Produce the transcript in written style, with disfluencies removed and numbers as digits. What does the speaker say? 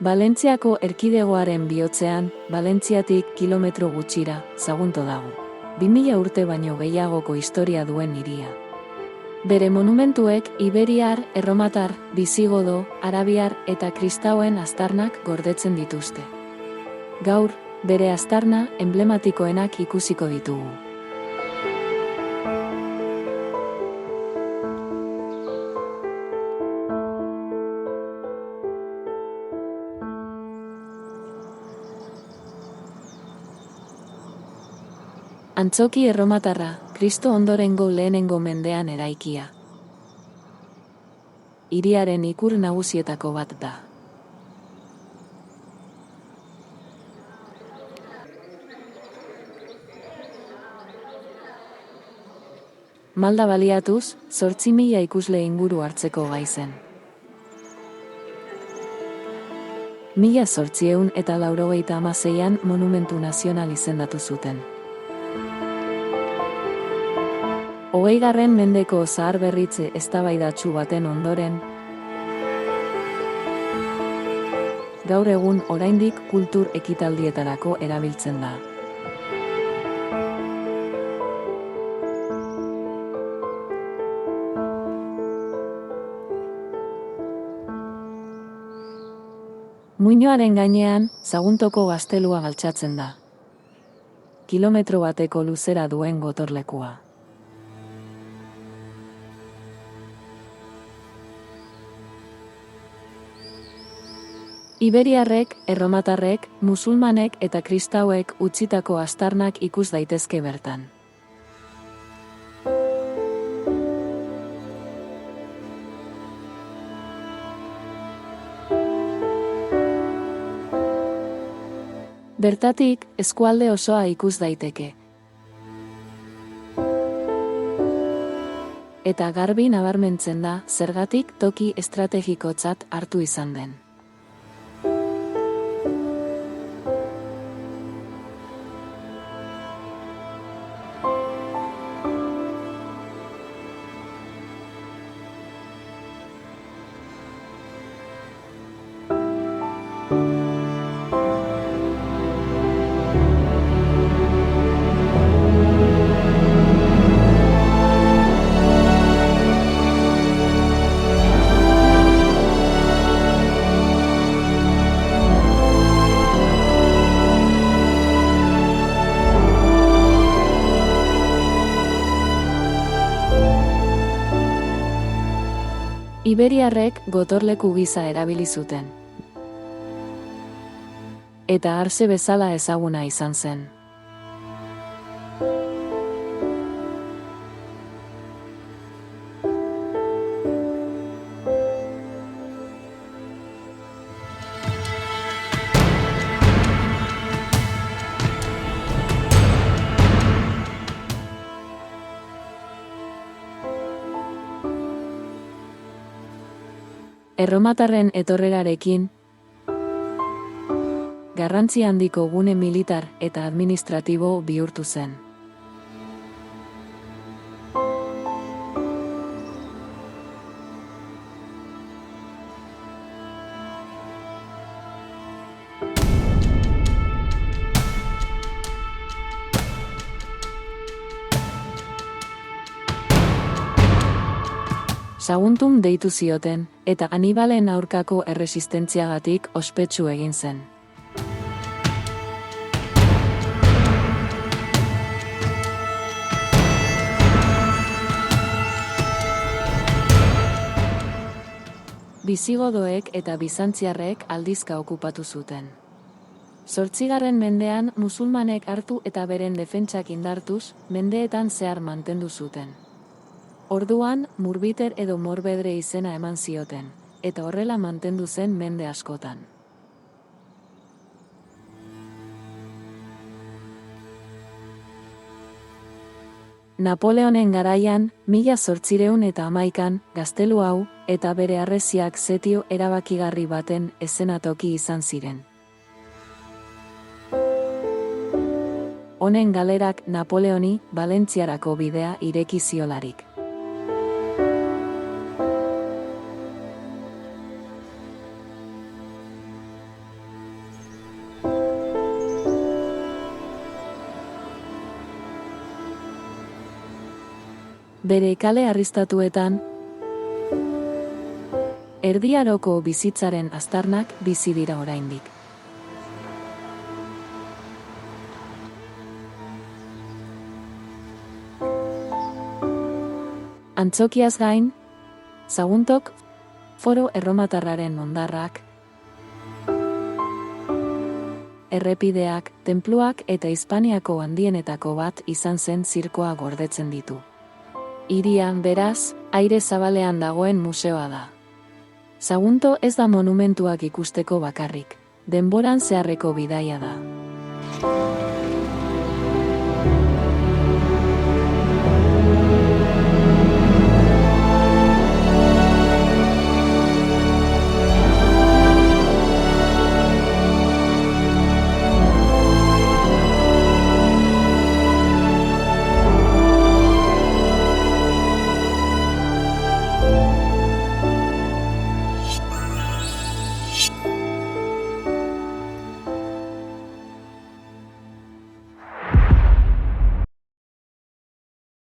Valentziako erkidegoaren bihotzean, Valentziatik kilometro gutxira, Sagunto dago. 2000 urte baino gehiagoko historia duen hiria. Bere monumentuek iberiar, erromatar, bisigodo, arabiar eta kristauen aztarnak gordetzen dituzte. Gaur, bere aztarna emblematikoenak ikusiko ditugu. Antzoki erromatarra, Kristo ondorengo lehenengo mendean eraikia. Hiriaren ikur nagusietako bat da. Malda baliatuz, 8.000 ikusle inguru hartzeko gai zen. 1896an monumentu nazional izendatu zuten. 20. mendeko zaharberritze eztabaidatsu baten ondoren, gaur egun oraindik kultur ekitaldietarako erabiltzen da. Muinoaren gainean, Saguntoko gaztelua altxatzen da. Kilometro bateko luzera duen gotorlekua. Iberiarrek, erromatarrek, musulmanek eta kristauek utzitako aztarnak ikus daitezke bertan. Bertatik, eskualde osoa ikus daiteke. Eta garbi nabarmentzen da, zergatik toki estrategikotzat hartu izan den. Iberiarrek gotorleku gisa erabili zuten. Eta arse bezala ezaguna izan zen. Erromatarren etorrerarekin, garrantzi handiko gune militar eta administratibo bihurtu zen. Saguntum deitu zioten, eta Hanibalen aurkako erresistentziagatik ospetsu egin zen. Bisigodoek eta bizantziarrek aldizka okupatu zuten. 8. mendean musulmanek hartu eta beren defentsak indartuz, mendeetan zehar mantendu zuten. Orduan, Murbiter edo Morbedre izena eman zioten, eta horrela mantendu zen mende askotan. Napoleonen garaian, 1811an, gaztelu hau, eta bere harresiak setio erabakigarri baten eszenatoki izan ziren. Honen galerak Napoleoni, Valentziarako bidea ireki ziolarik. Bere kale arriztatuetan, Erdi Aroko bizitzaren aztarnak bizi dira oraindik. Antzokiaz gain, Saguntok Foro Erromatarraren hondarrak, errepideak, tenpluak eta Hispaniako handienetako bat izan zen zirkoa gordetzen ditu. Hirian, beraz, aire zabalean dagoen museoa da. Sagunto ez da monumentuak ikusteko bakarrik, denboran zeharreko bidaia da.